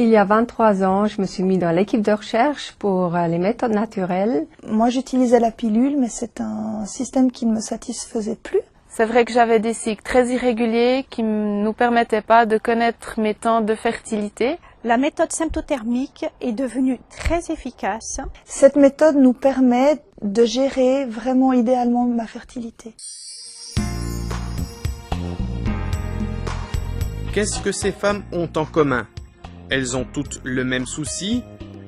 Il y a 23 ans, je me suis mis dans l'équipe de recherche pour les méthodes naturelles. Moi, j'utilisais la pilule, mais c'est un système qui ne me satisfaisait plus. C'est vrai que j'avais des cycles très irréguliers qui ne nous permettaient pas de connaître mes temps de fertilité. La méthode symptothermique est devenue très efficace. Cette méthode nous permet de gérer vraiment idéalement ma fertilité. Qu'est-ce que ces femmes ont en commun? Elles ont toutes le même souci,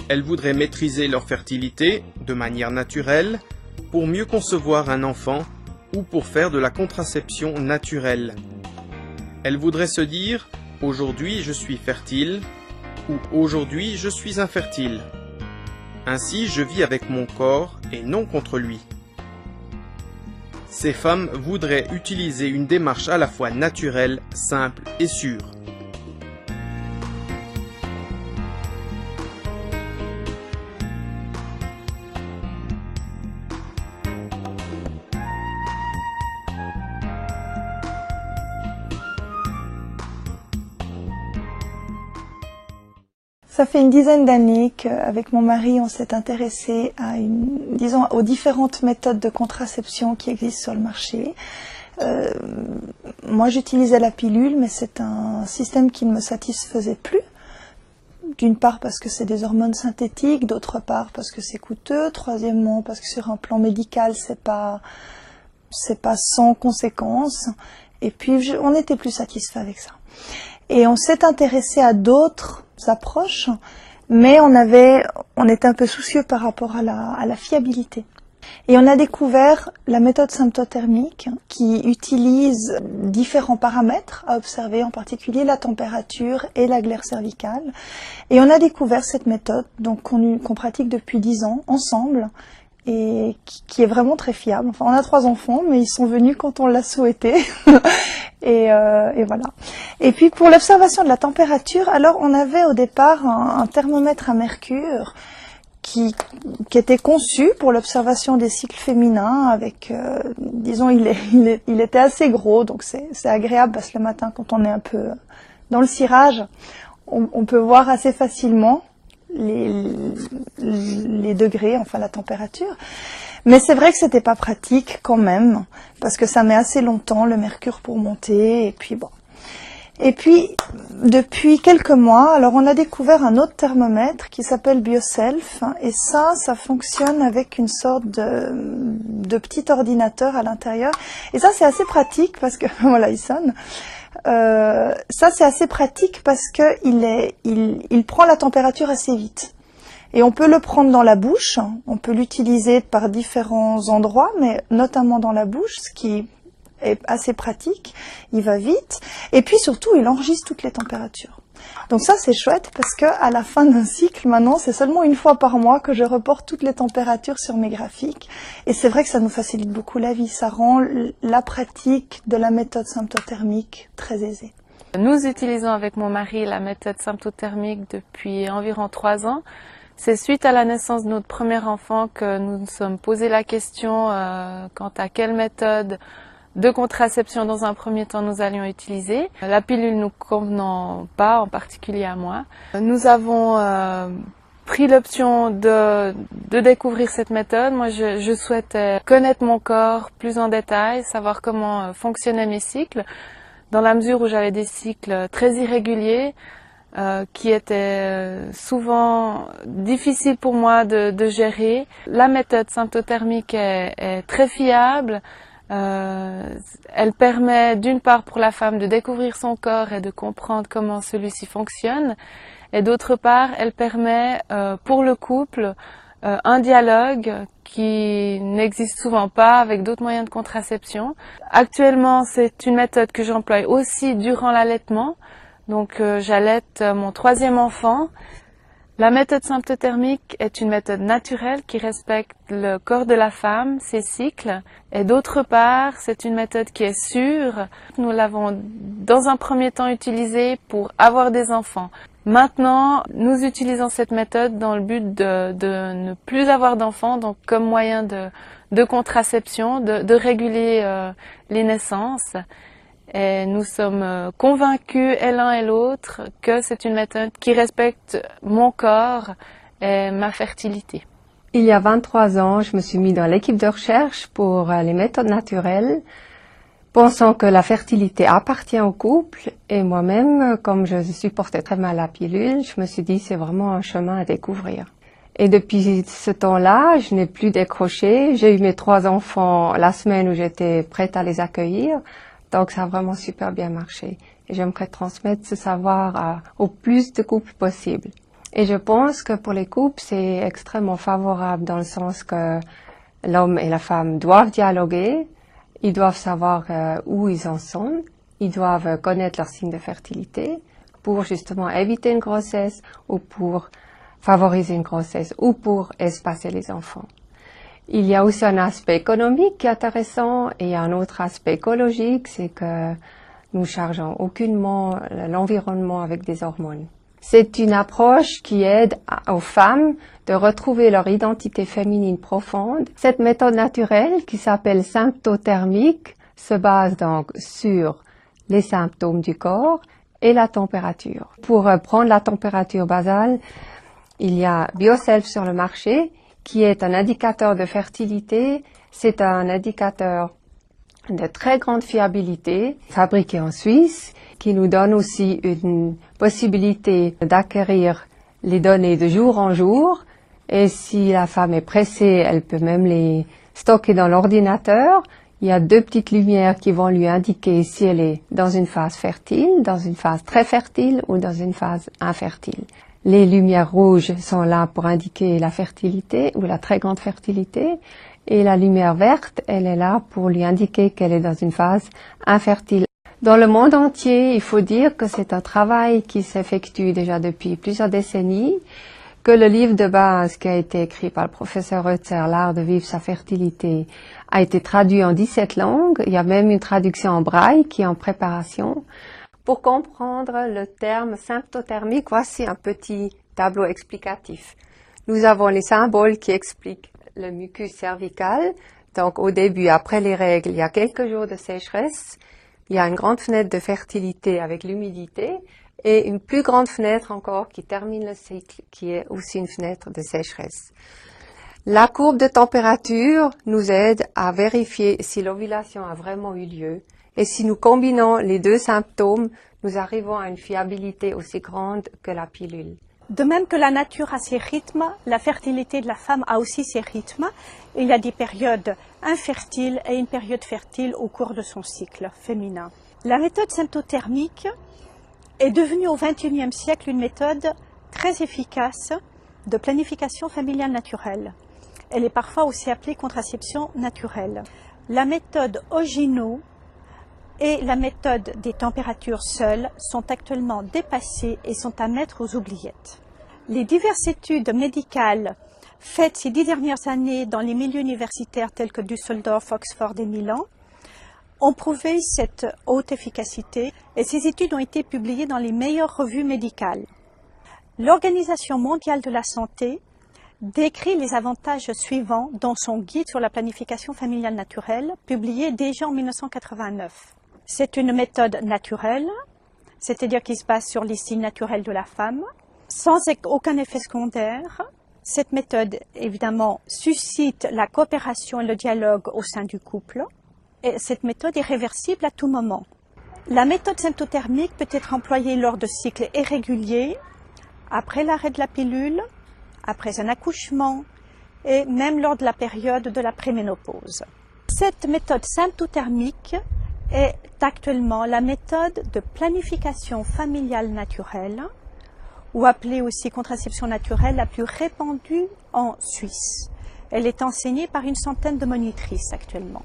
elles voudraient maîtriser leur fertilité de manière naturelle pour mieux concevoir un enfant ou pour faire de la contraception naturelle. Elles voudraient se dire « aujourd'hui je suis fertile » ou « aujourd'hui je suis infertile ». Ainsi je vis avec mon corps et non contre lui. Ces femmes voudraient utiliser une démarche à la fois naturelle, simple et sûre. Ça fait une dizaine d'années qu'avec mon mari, on s'est intéressé à aux différentes méthodes de contraception qui existent sur le marché. Moi, j'utilisais la pilule, mais c'est un système qui ne me satisfaisait plus. D'une part parce que c'est des hormones synthétiques, d'autre part parce que c'est coûteux, troisièmement parce que sur un plan médical, c'est pas sans conséquence. Et puis, on n'était plus satisfait avec ça. Et on s'est intéressé à d'autres approches, mais on était un peu soucieux par rapport à la fiabilité. Et on a découvert la méthode symptothermique qui utilise différents paramètres à observer, en particulier la température et la glaire cervicale. Et on a découvert cette méthode qu'on pratique depuis 10 ans ensemble et qui est vraiment très fiable. Enfin, on a 3 enfants, mais ils sont venus quand on l'a souhaité. Et voilà. Et puis pour l'observation de la température, alors on avait au départ un thermomètre à mercure qui était conçu pour l'observation des cycles féminins avec, disons, il était assez gros, donc c'est agréable parce que le matin quand on est un peu dans le cirage, on peut voir assez facilement les degrés, enfin la température. Mais c'est vrai que c'était pas pratique quand même, parce que ça met assez longtemps le mercure pour monter, et puis bon. Et puis, depuis quelques mois, alors on a découvert un autre thermomètre qui s'appelle BioSelf, et ça fonctionne avec une sorte de petit ordinateur à l'intérieur. Et ça c'est assez pratique parce que, voilà, il sonne. Ça c'est assez pratique parce que il prend la température assez vite. Et on peut le prendre dans la bouche, on peut l'utiliser par différents endroits, mais notamment dans la bouche, ce qui est assez pratique, il va vite, et puis surtout il enregistre toutes les températures. Donc ça c'est chouette parce que à la fin d'un cycle, maintenant c'est seulement une fois par mois que je reporte toutes les températures sur mes graphiques, et c'est vrai que ça nous facilite beaucoup la vie, ça rend la pratique de la méthode symptothermique très aisée. Nous utilisons avec mon mari la méthode symptothermique depuis environ 3 ans. C'est suite à la naissance de notre premier enfant que nous nous sommes posé la question quant à quelle méthode de contraception dans un premier temps nous allions utiliser. La pilule nous convenant pas, en particulier à moi. Nous avons pris l'option de découvrir cette méthode. Moi, je souhaitais connaître mon corps plus en détail, savoir comment fonctionnaient mes cycles, dans la mesure où j'avais des cycles très irréguliers, qui étaient souvent difficiles pour moi de gérer. La méthode symptothermique est très fiable. Elle permet d'une part pour la femme de découvrir son corps et de comprendre comment celui-ci fonctionne, et d'autre part elle permet pour le couple un dialogue qui n'existe souvent pas avec d'autres moyens de contraception. Actuellement, c'est une méthode que j'emploie aussi durant l'allaitement. Donc j'allaite mon 3e enfant. La méthode symptothermique est une méthode naturelle qui respecte le corps de la femme, ses cycles, et d'autre part, c'est une méthode qui est sûre. Nous l'avons dans un premier temps utilisée pour avoir des enfants. Maintenant, nous utilisons cette méthode dans le but de ne plus avoir d'enfants, donc comme moyen de contraception, de réguler les naissances. Et nous sommes convaincus, et l'un et l'autre, que c'est une méthode qui respecte mon corps et ma fertilité. Il y a 23 ans, je me suis mis dans l'équipe de recherche pour les méthodes naturelles, pensant que la fertilité appartient au couple. Et moi-même, comme je supportais très mal la pilule, je me suis dit c'est vraiment un chemin à découvrir. Et depuis ce temps-là, je n'ai plus décroché. J'ai eu mes 3 enfants la semaine où j'étais prête à les accueillir. Donc ça a vraiment super bien marché. Et j'aimerais transmettre ce savoir au plus de couples possible. Et je pense que pour les couples, c'est extrêmement favorable dans le sens que l'homme et la femme doivent dialoguer, ils doivent savoir où ils en sont, ils doivent connaître leurs signes de fertilité pour justement éviter une grossesse ou pour favoriser une grossesse ou pour espacer les enfants. Il y a aussi un aspect économique qui est intéressant et un autre aspect écologique, c'est que nous chargeons aucunement l'environnement avec des hormones. C'est une approche qui aide aux femmes de retrouver leur identité féminine profonde. Cette méthode naturelle, qui s'appelle symptothermique, se base donc sur les symptômes du corps et la température. Pour prendre la température basale, il y a BioSelf sur le marché, qui est un indicateur de fertilité. C'est un indicateur de très grande fiabilité, fabriqué en Suisse, qui nous donne aussi une possibilité d'acquérir les données de jour en jour. Et si la femme est pressée, elle peut même les stocker dans l'ordinateur. Il y a 2 petites lumières qui vont lui indiquer si elle est dans une phase fertile, dans une phase très fertile ou dans une phase infertile. Les lumières rouges sont là pour indiquer la fertilité ou la très grande fertilité. Et la lumière verte, elle est là pour lui indiquer qu'elle est dans une phase infertile. Dans le monde entier, il faut dire que c'est un travail qui s'effectue déjà depuis plusieurs décennies, que le livre de base qui a été écrit par le professeur Reutzer, L'art de vivre sa fertilité, a été traduit en 17 langues. Il y a même une traduction en braille qui est en préparation. Pour comprendre le terme symptothermique, voici un petit tableau explicatif. Nous avons les symboles qui expliquent le mucus cervical. Donc au début, après les règles, il y a quelques jours de sécheresse. Il y a une grande fenêtre de fertilité avec l'humidité et une plus grande fenêtre encore qui termine le cycle, qui est aussi une fenêtre de sécheresse. La courbe de température nous aide à vérifier si l'ovulation a vraiment eu lieu. Et si nous combinons les 2 symptômes, nous arrivons à une fiabilité aussi grande que la pilule. De même que la nature a ses rythmes, la fertilité de la femme a aussi ses rythmes. Il y a des périodes infertiles et une période fertile au cours de son cycle féminin. La méthode symptothermique est devenue au XXIe siècle une méthode très efficace de planification familiale naturelle. Elle est parfois aussi appelée contraception naturelle. La méthode Ogino et la méthode des températures seules sont actuellement dépassées et sont à mettre aux oubliettes. Les diverses études médicales faites ces 10 dernières années dans les milieux universitaires tels que Düsseldorf, Oxford et Milan ont prouvé cette haute efficacité et ces études ont été publiées dans les meilleures revues médicales. L'Organisation mondiale de la santé décrit les avantages suivants dans son guide sur la planification familiale naturelle, publié déjà en 1989. C'est une méthode naturelle, c'est-à-dire qui se base sur les signes naturels de la femme, sans aucun effet secondaire. Cette méthode, évidemment, suscite la coopération et le dialogue au sein du couple. Et cette méthode est réversible à tout moment. La méthode symptothermique peut être employée lors de cycles irréguliers, après l'arrêt de la pilule, après un accouchement et même lors de la période de la préménopause. Cette méthode symptothermique est actuellement la méthode de planification familiale naturelle, ou appelée aussi contraception naturelle, la plus répandue en Suisse. Elle est enseignée par une centaine de monitrices actuellement.